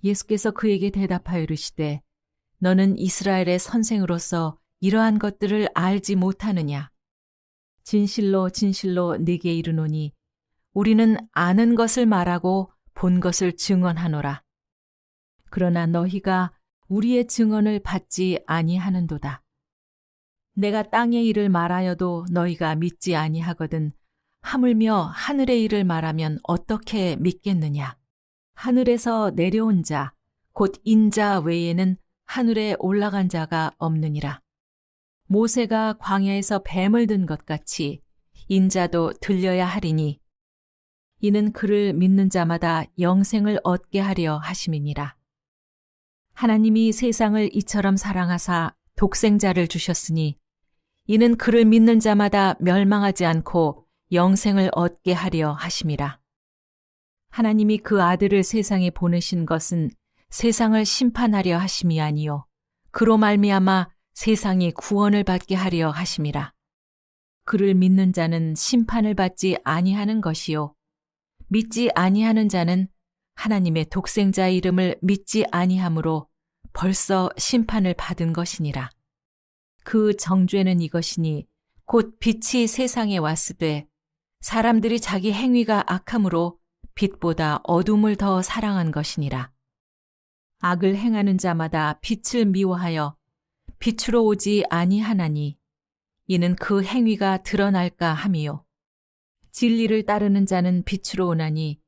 예수께서 그에게 대답하여 이르시되 너는 이스라엘의 선생으로서 이러한 것들을 알지 못하느냐? 진실로 진실로 네게 이르노니 우리는 아는 것을 말하고 본 것을 증언하노라. 그러나 너희가 우리의 증언을 받지 아니하는도다. 내가 땅의 일을 말하여도 너희가 믿지 아니하거든 하물며 하늘의 일을 말하면 어떻게 믿겠느냐? 하늘에서 내려온 자, 곧 인자 외에는 하늘에 올라간 자가 없느니라. 모세가 광야에서 뱀을 든 것 같이 인자도 들려야 하리니 이는 그를 믿는 자마다 영생을 얻게 하려 하심이니라. 하나님이 세상을 이처럼 사랑하사 독생자를 주셨으니 이는 그를 믿는 자마다 멸망하지 않고 영생을 얻게 하려 하심이라. 하나님이 그 아들을 세상에 보내신 것은 세상을 심판하려 하심이 아니요 그로 말미암아 세상이 구원을 받게 하려 하심이라. 그를 믿는 자는 심판을 받지 아니하는 것이요 믿지 아니하는 자는 하나님의 독생자의 이름을 믿지 아니하므로 벌써 심판을 받은 것이니라. 그 정죄는 이것이니 곧 빛이 세상에 왔으되 사람들이 자기 행위가 악함으로 빛보다 어둠을 더 사랑한 것이니라. 악을 행하는 자마다 빛을 미워하여 빛으로 오지 아니하나니 이는 그 행위가 드러날까 함이요. 진리를 따르는 자는 빛으로 오나니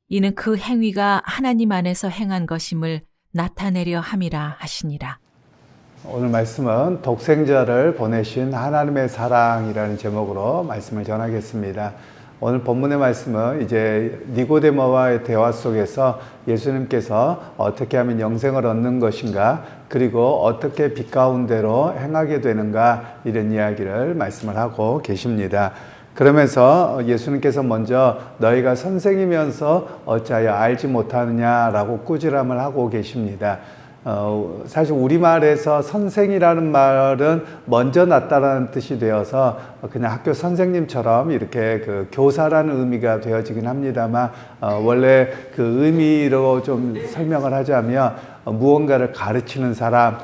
이는 그 행위가 하나님 안에서 행한 것임을 나타내려 함이라 하시니라. 오늘 말씀은 독생자를 보내신 하나님의 사랑이라는 제목으로 말씀을 전하겠습니다. 오늘 본문의 말씀은 이제 니고데모와의 대화 속에서 예수님께서 어떻게 하면 영생을 얻는 것인가, 그리고 어떻게 빛 가운데로 행하게 되는가, 이런 이야기를 말씀을 하고 계십니다. 그러면서 예수님께서 먼저 너희가 선생이면서 어찌하여 알지 못하느냐라고 꾸지람을 하고 계십니다. 사실 우리말에서 선생이라는 말은 먼저 났다라는 뜻이 되어서 그냥 학교 선생님처럼 이렇게 그 교사라는 의미가 되어지긴 합니다만, 원래 그 의미로 좀 설명을 하자면 무언가를 가르치는 사람,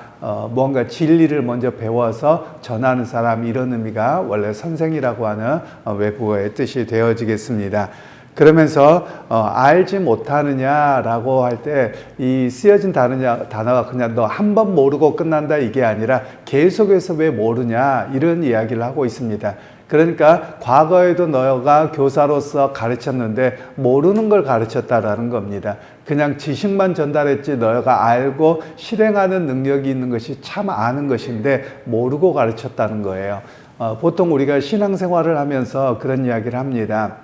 무언가 진리를 먼저 배워서 전하는 사람, 이런 의미가 원래 선생이라고 하는 외국어의 뜻이 되어지겠습니다. 그러면서 알지 못하느냐라고 할 때 이 쓰여진 단어가 그냥 너 한 번 모르고 끝난다 이게 아니라 계속해서 왜 모르냐, 이런 이야기를 하고 있습니다. 그러니까 과거에도 너가 교사로서 가르쳤는데 모르는 걸 가르쳤다라는 겁니다. 그냥 지식만 전달했지 너가 알고 실행하는 능력이 있는 것이 참 아는 것인데 모르고 가르쳤다는 거예요. 보통 우리가 신앙생활을 하면서 그런 이야기를 합니다.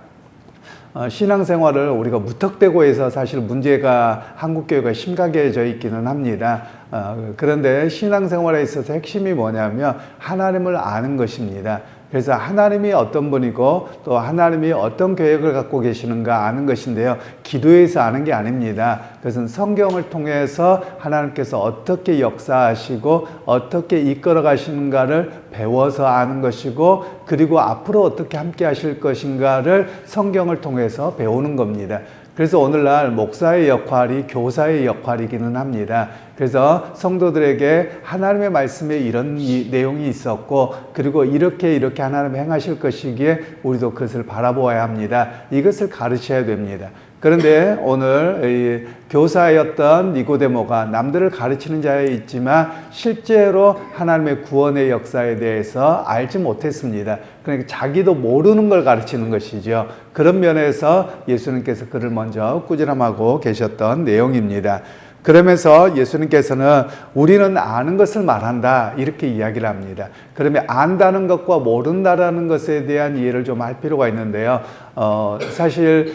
신앙생활을 우리가 무턱대고 해서 사실 문제가 한국교회가 심각해져 있기는 합니다. 그런데 신앙생활에 있어서 핵심이 뭐냐면 하나님을 아는 것입니다. 그래서 하나님이 어떤 분이고 또 하나님이 어떤 계획을 갖고 계시는가 아는 것인데요. 기도에서 아는 게 아닙니다. 그것은 성경을 통해서 하나님께서 어떻게 역사하시고 어떻게 이끌어 가시는가를 배워서 아는 것이고, 그리고 앞으로 어떻게 함께 하실 것인가를 성경을 통해서 배우는 겁니다. 그래서 오늘날 목사의 역할이 교사의 역할이기는 합니다. 그래서 성도들에게 하나님의 말씀에 이런 내용이 있었고, 그리고 이렇게 하나님이 행하실 것이기에 우리도 그것을 바라보아야 합니다. 이것을 가르쳐야 됩니다. 그런데 오늘 교사였던 니고데모가 남들을 가르치는 자에 있지만 실제로 하나님의 구원의 역사에 대해서 알지 못했습니다. 그러니까 자기도 모르는 걸 가르치는 것이죠. 그런 면에서 예수님께서 그를 먼저 꾸지람하고 계셨던 내용입니다. 그러면서 예수님께서는 우리는 아는 것을 말한다, 이렇게 이야기를 합니다. 그러면 안다는 것과 모른다라는 것에 대한 이해를 좀 할 필요가 있는데요. 사실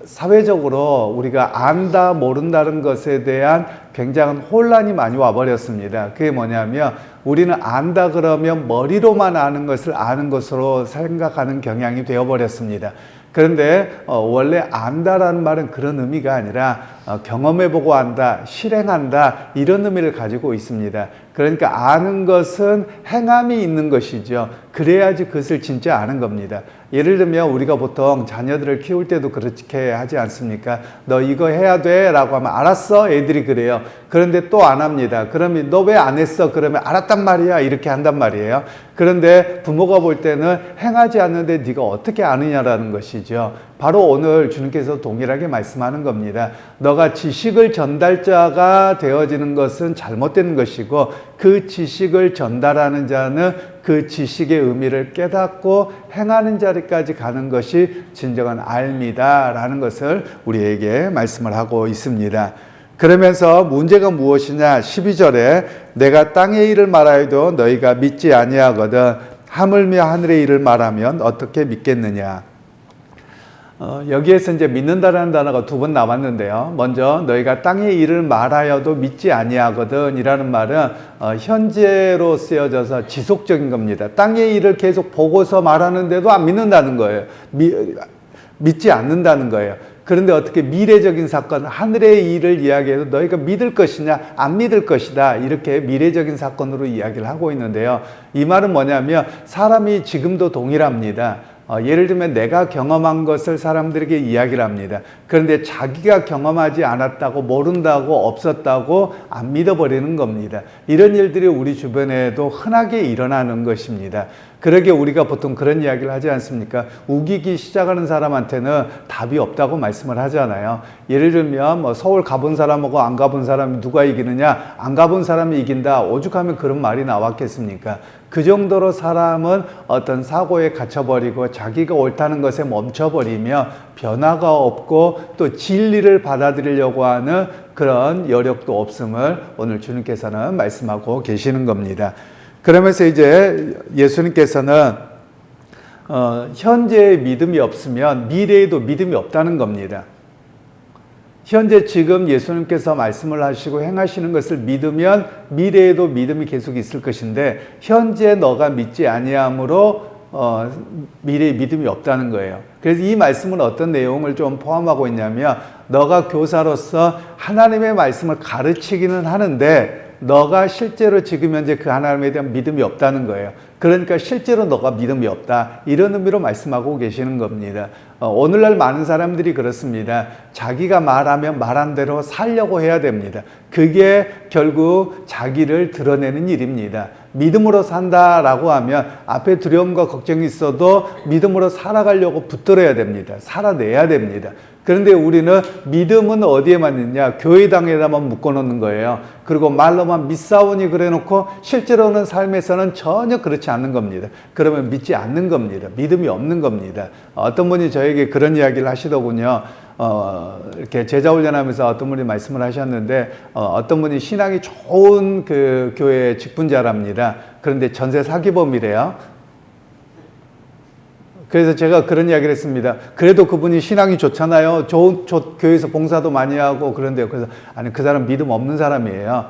사회적으로 우리가 안다 모른다는 것에 대한 굉장한 혼란이 많이 와버렸습니다. 그게 뭐냐면 우리는 안다 그러면 머리로만 아는 것을 아는 것으로 생각하는 경향이 되어버렸습니다. 그런데 원래 안다라는 말은 그런 의미가 아니라 경험해보고 한다, 실행한다 이런 의미를 가지고 있습니다. 그러니까 아는 것은 행함이 있는 것이죠. 그래야지 그것을 진짜 아는 겁니다. 예를 들면 우리가 보통 자녀들을 키울 때도 그렇게 하지 않습니까? 너 이거 해야 돼 라고 하면 알았어? 애들이 그래요. 그런데 또 안 합니다. 그러면 너 왜 안 했어? 그러면 알았단 말이야 이렇게 한단 말이에요. 그런데 부모가 볼 때는 행하지 않는데 네가 어떻게 아느냐라는 것이죠. 바로 오늘 주님께서 동일하게 말씀하는 겁니다. 너가 지식을 전달자가 되어지는 것은 잘못된 것이고 그 지식을 전달하는 자는 그 지식의 의미를 깨닫고 행하는 자리까지 가는 것이 진정한 알미다 라는 것을 우리에게 말씀을 하고 있습니다. 그러면서 문제가 무엇이냐? 12절에 내가 땅의 일을 말하여도 너희가 믿지 아니하거든 하물며 하늘의 일을 말하면 어떻게 믿겠느냐? 여기에서 이제 믿는다라는 단어가 두 번 나왔는데요. 먼저 너희가 땅의 일을 말하여도 믿지 아니하거든 이라는 말은 현재로 쓰여져서 지속적인 겁니다. 땅의 일을 계속 보고서 말하는데도 안 믿는다는 거예요. 믿지 않는다는 거예요. 그런데 어떻게 미래적인 사건, 하늘의 일을 이야기해도 너희가 믿을 것이냐, 안 믿을 것이다. 이렇게 미래적인 사건으로 이야기를 하고 있는데요. 이 말은 뭐냐면 사람이 지금도 동일합니다. 예를 들면 내가 경험한 것을 사람들에게 이야기를 합니다. 그런데 자기가 경험하지 않았다고, 모른다고, 없었다고 안 믿어버리는 겁니다. 이런 일들이 우리 주변에도 흔하게 일어나는 것입니다. 그러게 우리가 보통 그런 이야기를 하지 않습니까? 우기기 시작하는 사람한테는 답이 없다고 말씀을 하잖아요. 예를 들면 뭐 서울 가본 사람하고 안 가본 사람이 누가 이기느냐? 안 가본 사람이 이긴다. 오죽하면 그런 말이 나왔겠습니까? 그 정도로 사람은 어떤 사고에 갇혀버리고 자기가 옳다는 것에 멈춰버리며 변화가 없고 또 진리를 받아들이려고 하는 그런 여력도 없음을 오늘 주님께서는 말씀하고 계시는 겁니다. 그러면서 이제 예수님께서는 현재의 믿음이 없으면 미래에도 믿음이 없다는 겁니다. 현재 지금 예수님께서 말씀을 하시고 행하시는 것을 믿으면 미래에도 믿음이 계속 있을 것인데 현재 너가 믿지 아니함으로 미래에 믿음이 없다는 거예요. 그래서 이 말씀은 어떤 내용을 좀 포함하고 있냐면 너가 교사로서 하나님의 말씀을 가르치기는 하는데 너가 실제로 지금 현재 그 하나님에 대한 믿음이 없다는 거예요. 그러니까 실제로 너가 믿음이 없다. 이런 의미로 말씀하고 계시는 겁니다. 오늘날 많은 사람들이 그렇습니다. 자기가 말하면 말한 대로 살려고 해야 됩니다. 그게 결국 자기를 드러내는 일입니다. 믿음으로 산다라고 하면 앞에 두려움과 걱정이 있어도 믿음으로 살아가려고 붙들어야 됩니다. 살아내야 됩니다. 그런데 우리는 믿음은 어디에만 있냐? 교회당에다만 묶어놓는 거예요. 그리고 말로만 믿사오니 그래놓고 실제로는 삶에서는 전혀 그렇지 않는 겁니다. 그러면 믿지 않는 겁니다. 믿음이 없는 겁니다. 어떤 분이 저에게 그런 이야기를 하시더군요. 이렇게 제자 훈련하면서 어떤 분이 말씀을 하셨는데 어떤 분이 신앙이 좋은 그 교회 직분자랍니다. 그런데 전세 사기범이래요. 그래서 제가 그런 이야기를 했습니다. 그래도 그분이 신앙이 좋잖아요. 좋은 교회에서 봉사도 많이 하고 그런데요. 그래서 아니 그 사람 믿음 없는 사람이에요.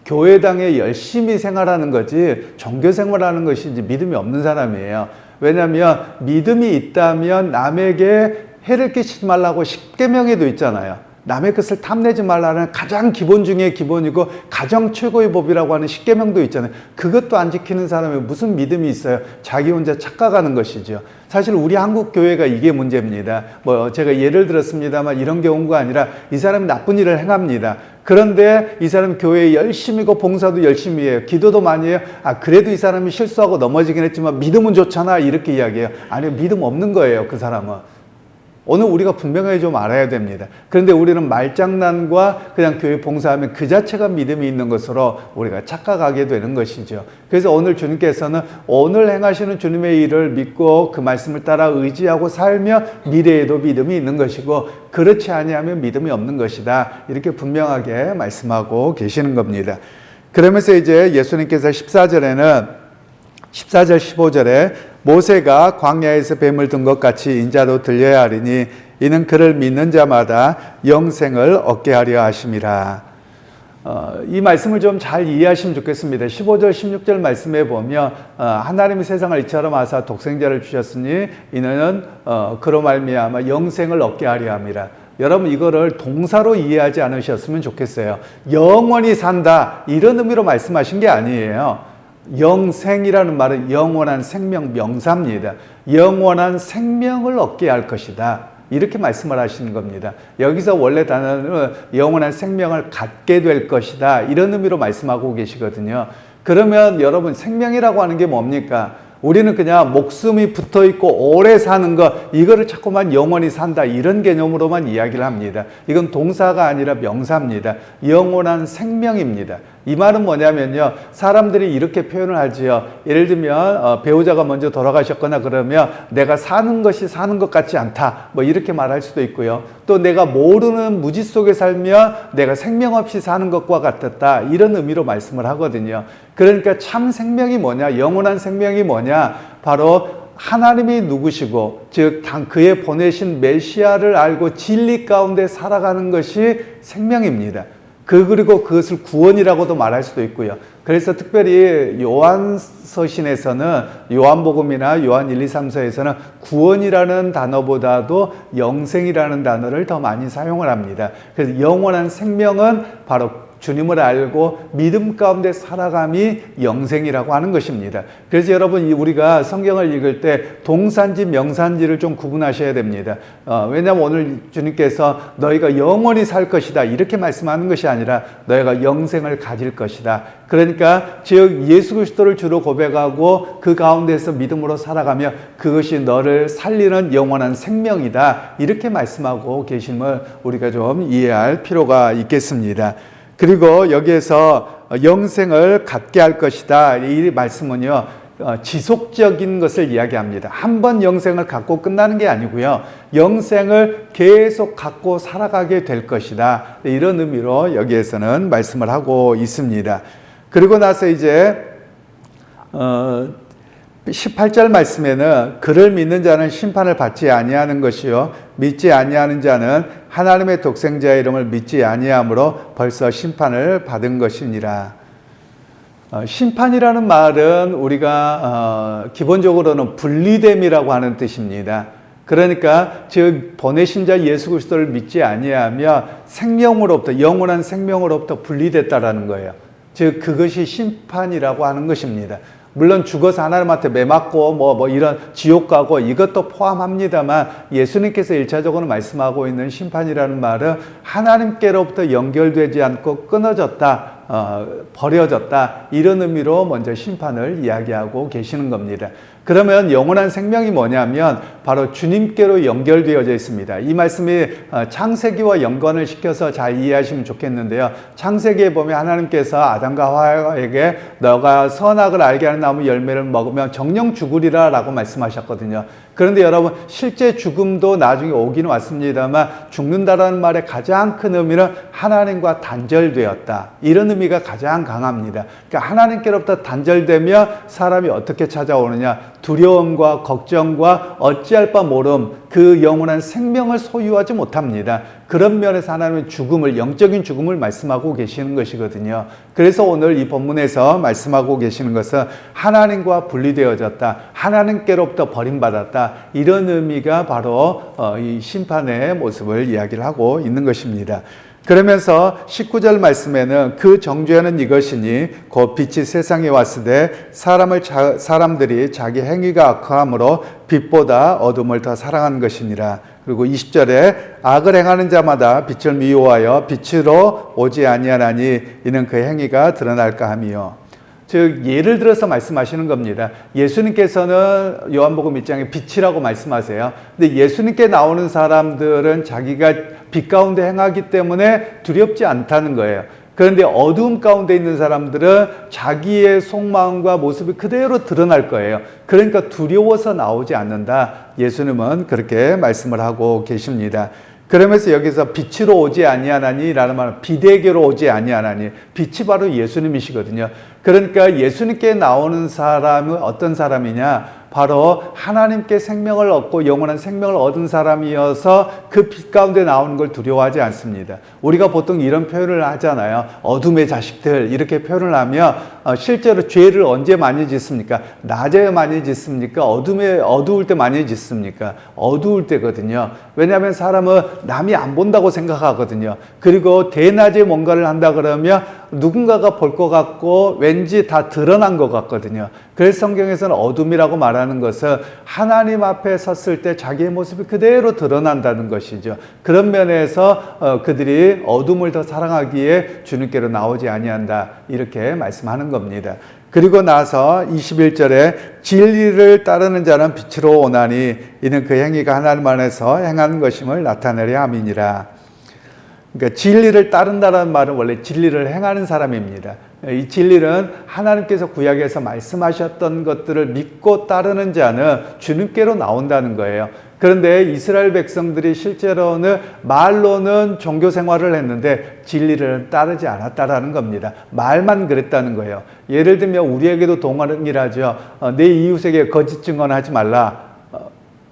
교회당에 열심히 생활하는 거지 종교 생활하는 것이지 믿음이 없는 사람이에요. 왜냐하면 믿음이 있다면 남에게 해를 끼치지 말라고 십계명에도 있잖아요. 남의 것을 탐내지 말라는 가장 기본 중에 기본이고 가장 최고의 법이라고 하는 십계명도 있잖아요. 그것도 안 지키는 사람이 무슨 믿음이 있어요? 자기 혼자 착각하는 것이죠. 사실 우리 한국 교회가 이게 문제입니다. 뭐 제가 예를 들었습니다만 이런 경우가 아니라 이 사람이 나쁜 일을 행합니다. 그런데 이 사람 교회에 열심히고 봉사도 열심히 해요. 기도도 많이 해요. 그래도 이 사람이 실수하고 넘어지긴 했지만 믿음은 좋잖아 이렇게 이야기해요. 아니요, 믿음 없는 거예요. 그 사람은. 오늘 우리가 분명하게 좀 알아야 됩니다. 그런데 우리는 말장난과 그냥 교회 봉사하면 그 자체가 믿음이 있는 것으로 우리가 착각하게 되는 것이죠. 그래서 오늘 주님께서는 오늘 행하시는 주님의 일을 믿고 그 말씀을 따라 의지하고 살면 미래에도 믿음이 있는 것이고 그렇지 아니하면 믿음이 없는 것이다. 이렇게 분명하게 말씀하고 계시는 겁니다. 그러면서 이제 예수님께서 14절 15절에 모세가 광야에서 뱀을 든 것 같이 인자도 들려야 하리니 이는 그를 믿는 자마다 영생을 얻게 하려 하심이라. 이 말씀을 좀 잘 이해하시면 좋겠습니다. 15절 16절 말씀에 보면 하나님이 세상을 이처럼 하사 독생자를 주셨으니 이는 그로 말미암아 영생을 얻게 하려 함이라. 여러분 이거를 동사로 이해하지 않으셨으면 좋겠어요. 영원히 산다 이런 의미로 말씀하신 게 아니에요. 영생이라는 말은 영원한 생명 명사입니다. 영원한 생명을 얻게 할 것이다. 이렇게 말씀을 하시는 겁니다. 여기서 원래 단어는 영원한 생명을 갖게 될 것이다. 이런 의미로 말씀하고 계시거든요. 그러면 여러분 생명이라고 하는 게 뭡니까? 우리는 그냥 목숨이 붙어 있고 오래 사는 것, 이거를 자꾸만 영원히 산다 이런 개념으로만 이야기를 합니다. 이건 동사가 아니라 명사입니다. 영원한 생명입니다. 이 말은 뭐냐면요, 사람들이 이렇게 표현을 하지요. 예를 들면 배우자가 먼저 돌아가셨거나 그러면 내가 사는 것이 사는 것 같지 않다, 뭐 이렇게 말할 수도 있고요. 또 내가 모르는 무지 속에 살면 내가 생명 없이 사는 것과 같았다, 이런 의미로 말씀을 하거든요. 그러니까 참 생명이 뭐냐, 영원한 생명이 뭐냐, 바로 하나님이 누구시고 즉 그의 보내신 메시아를 알고 진리 가운데 살아가는 것이 생명입니다. 그리고 그것을 구원이라고도 말할 수도 있고요. 그래서 특별히 요한서신에서는, 요한복음이나 요한 1, 2, 3서에서는 구원이라는 단어보다도 영생이라는 단어를 더 많이 사용을 합니다. 그래서 영원한 생명은 바로 주님을 알고 믿음 가운데 살아감이 영생이라고 하는 것입니다. 그래서 여러분 우리가 성경을 읽을 때 동사인지 명사인지를 좀 구분하셔야 됩니다. 왜냐하면 오늘 주님께서 너희가 영원히 살 것이다 이렇게 말씀하는 것이 아니라 너희가 영생을 가질 것이다. 그러니까 즉 예수 그리스도를 주로 고백하고 그 가운데서 믿음으로 살아가며 그것이 너를 살리는 영원한 생명이다 이렇게 말씀하고 계심을 우리가 좀 이해할 필요가 있겠습니다. 그리고 여기에서 영생을 갖게 할 것이다 이 말씀은요, 지속적인 것을 이야기합니다. 한 번 영생을 갖고 끝나는 게 아니고요, 영생을 계속 갖고 살아가게 될 것이다 이런 의미로 여기에서는 말씀을 하고 있습니다. 그리고 나서 이제 18절 말씀에는 그를 믿는 자는 심판을 받지 아니하는 것이요 믿지 아니하는 자는 하나님의 독생자의 이름을 믿지 아니함으로 벌써 심판을 받은 것이니라. 심판이라는 말은 우리가 기본적으로는 분리됨이라고 하는 뜻입니다. 그러니까 즉 보내신 자 예수 그리스도를 믿지 아니하며 생명으로부터, 영원한 생명으로부터 분리됐다라는 거예요. 즉 그것이 심판이라고 하는 것입니다. 물론 죽어서 하나님한테 매맞고 뭐 이런 지옥 가고 이것도 포함합니다만, 예수님께서 1차적으로 말씀하고 있는 심판이라는 말은 하나님께로부터 연결되지 않고 끊어졌다, 버려졌다 이런 의미로 먼저 심판을 이야기하고 계시는 겁니다. 그러면 영원한 생명이 뭐냐면 바로 주님께로 연결되어져 있습니다. 이 말씀이 창세기와 연관을 시켜서 잘 이해하시면 좋겠는데요. 창세기에 보면 하나님께서 아담과 하와에게 너가 선악을 알게 하는 나무 열매를 먹으면 정령 죽으리라 라고 말씀하셨거든요. 그런데 여러분 실제 죽음도 나중에 오긴 왔습니다만 죽는다라는 말의 가장 큰 의미는 하나님과 단절되었다 이런 의미가 가장 강합니다. 그러니까 하나님께로부터 단절되며 사람이 어떻게 찾아오느냐, 두려움과 걱정과 어찌할 바 모름, 그 영원한 생명을 소유하지 못합니다. 그런 면에서 하나님은 죽음을, 영적인 죽음을 말씀하고 계시는 것이거든요. 그래서 오늘 이 본문에서 말씀하고 계시는 것은 하나님과 분리되어졌다, 하나님께로부터 버림받았다 이런 의미가 바로 이 심판의 모습을 이야기를 하고 있는 것입니다. 그러면서 19절 말씀에는 그 정죄는 이것이니 곧 빛이 세상에 왔으되 사람들이 자기 행위가 악함으로 빛보다 어둠을 더 사랑한 것이니라. 그리고 20절에 악을 행하는 자마다 빛을 미워하여 빛으로 오지 아니하나니 이는 그 행위가 드러날까 함이요. 즉 예를 들어서 말씀하시는 겁니다. 예수님께서는 요한복음 1장에 빛이라고 말씀하세요. 근데 예수님께 나오는 사람들은 자기가 빛 가운데 행하기 때문에 두렵지 않다는 거예요. 그런데 어두움 가운데 있는 사람들은 자기의 속마음과 모습이 그대로 드러날 거예요. 그러니까 두려워서 나오지 않는다. 예수님은 그렇게 말씀을 하고 계십니다. 그러면서 여기서 빛으로 오지 아니하나니 라는 말은 빛에게로 오지 아니하나니, 빛이 바로 예수님이시거든요. 그러니까 예수님께 나오는 사람은 어떤 사람이냐, 바로 하나님께 생명을 얻고 영원한 생명을 얻은 사람이어서 그 빛 가운데 나오는 걸 두려워하지 않습니다. 우리가 보통 이런 표현을 하잖아요. 어둠의 자식들 이렇게 표현을 하면 실제로 죄를 언제 많이 짓습니까? 낮에 많이 짓습니까? 어두울 때 많이 짓습니까? 어두울 때거든요. 왜냐하면 사람은 남이 안 본다고 생각하거든요. 그리고 대낮에 뭔가를 한다 그러면 누군가가 볼 것 같고 왠지 다 드러난 것 같거든요. 그래서 성경에서는 어둠이라고 말하는 것은 하나님 앞에 섰을 때 자기의 모습이 그대로 드러난다는 것이죠. 그런 면에서 그들이 어둠을 더 사랑하기에 주님께로 나오지 아니한다 이렇게 말씀하는 겁니다. 그리고 나서 21절에 진리를 따르는 자는 빛으로 오나니 이는 그 행위가 하나님 안에서 행하는 것임을 나타내려 함이니라. 그러니까 진리를 따른다는 말은 원래 진리를 행하는 사람입니다. 이 진리는 하나님께서 구약에서 말씀하셨던 것들을 믿고 따르는 자는 주님께로 나온다는 거예요. 그런데 이스라엘 백성들이 실제로는 말로는 종교 생활을 했는데 진리를 따르지 않았다라는 겁니다. 말만 그랬다는 거예요. 예를 들면 우리에게도 동일하죠. 내 이웃에게 거짓 증언하지 말라.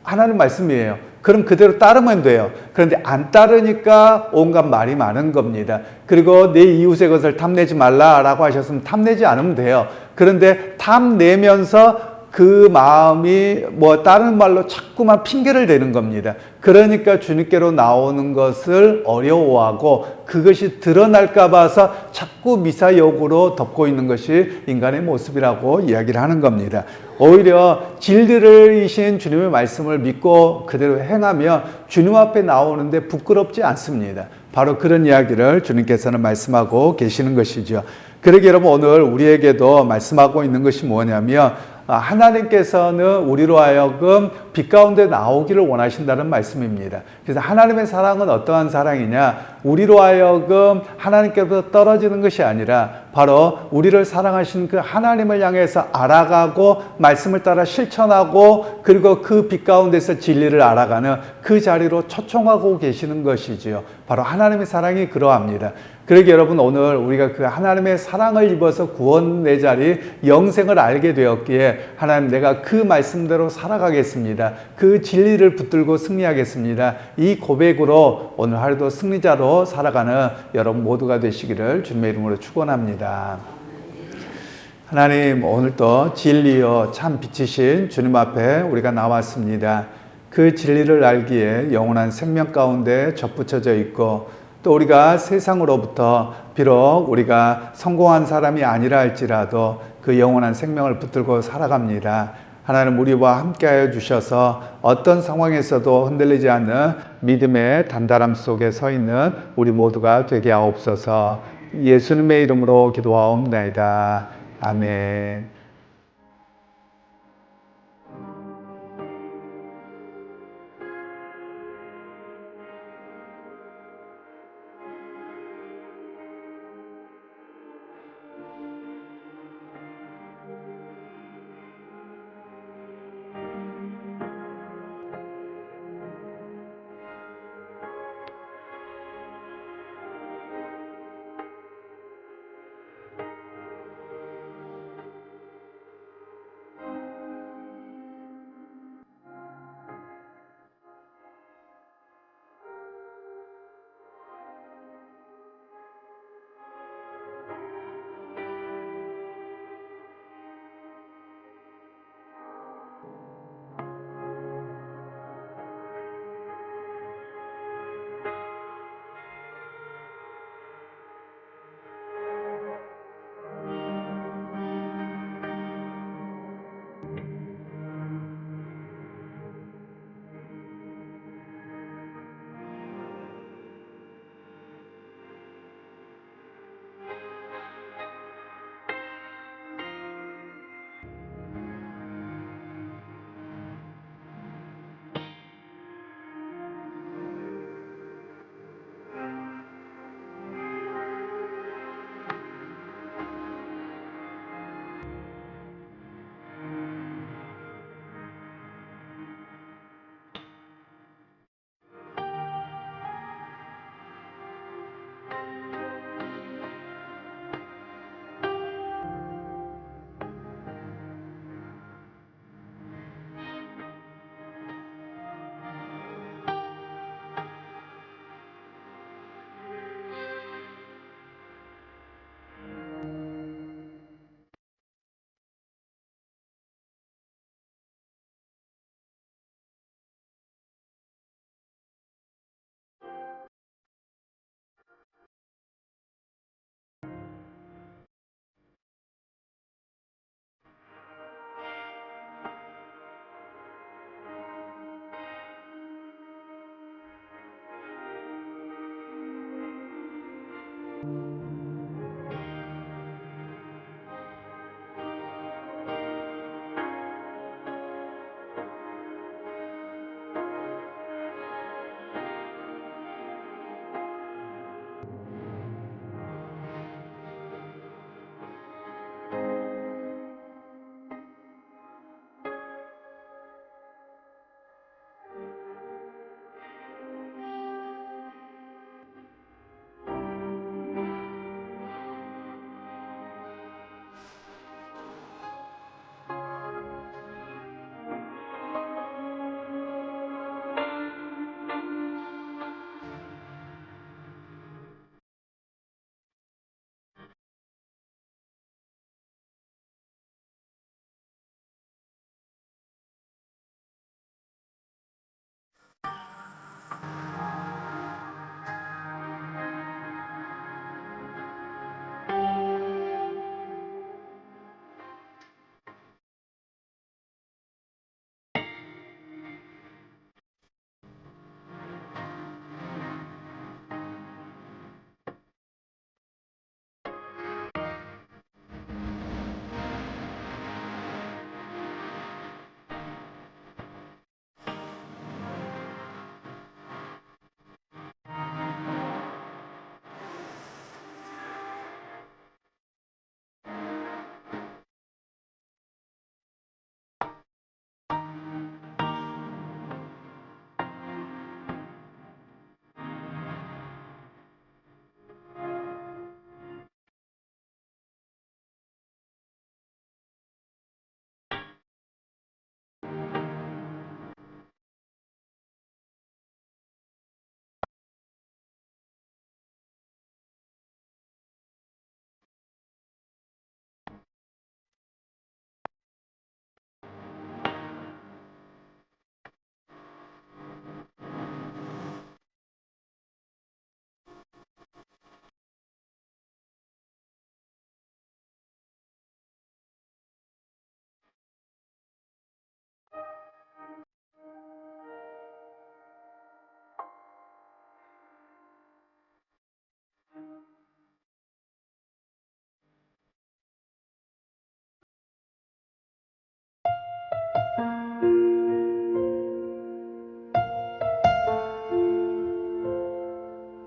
하나님 말씀이에요. 그럼 그대로 따르면 돼요. 그런데 안 따르니까 온갖 말이 많은 겁니다. 그리고 내 이웃의 것을 탐내지 말라라고 하셨으면 탐내지 않으면 돼요. 그런데 탐내면서 그 마음이 다른 말로 자꾸만 핑계를 대는 겁니다. 그러니까 주님께로 나오는 것을 어려워하고 그것이 드러날까 봐서 자꾸 미사역으로 덮고 있는 것이 인간의 모습이라고 이야기를 하는 겁니다. 오히려 진리이신 주님의 말씀을 믿고 그대로 행하면 주님 앞에 나오는데 부끄럽지 않습니다. 바로 그런 이야기를 주님께서는 말씀하고 계시는 것이죠. 그러게 여러분 오늘 우리에게도 말씀하고 있는 것이 뭐냐면 하나님께서는 우리로 하여금 빛 가운데 나오기를 원하신다는 말씀입니다. 그래서 하나님의 사랑은 어떠한 사랑이냐? 우리로 하여금 하나님께로부터 떨어지는 것이 아니라 바로 우리를 사랑하신 그 하나님을 향해서 알아가고 말씀을 따라 실천하고 그리고 그 빛 가운데서 진리를 알아가는 그 자리로 초청하고 계시는 것이지요. 바로 하나님의 사랑이 그러합니다. 그러게 여러분 오늘 우리가 그 하나님의 사랑을 입어서 구원의 자리 영생을 알게 되었기에 하나님 내가 그 말씀대로 살아가겠습니다. 그 진리를 붙들고 승리하겠습니다. 이 고백으로 오늘 하루도 승리자로 살아가는 여러분 모두가 되시기를 주님의 이름으로 축원합니다. 하나님 오늘도 진리요 참 빛이신 주님 앞에 우리가 나왔습니다. 그 진리를 알기에 영원한 생명 가운데 접붙여져 있고 또 우리가 세상으로부터 비록 우리가 성공한 사람이 아니라 할지라도 그 영원한 생명을 붙들고 살아갑니다. 하나님 우리와 함께하여 주셔서 어떤 상황에서도 흔들리지 않는 믿음의 단단함 속에 서 있는 우리 모두가 되게 하옵소서. 예수님의 이름으로 기도하옵나이다. 아멘.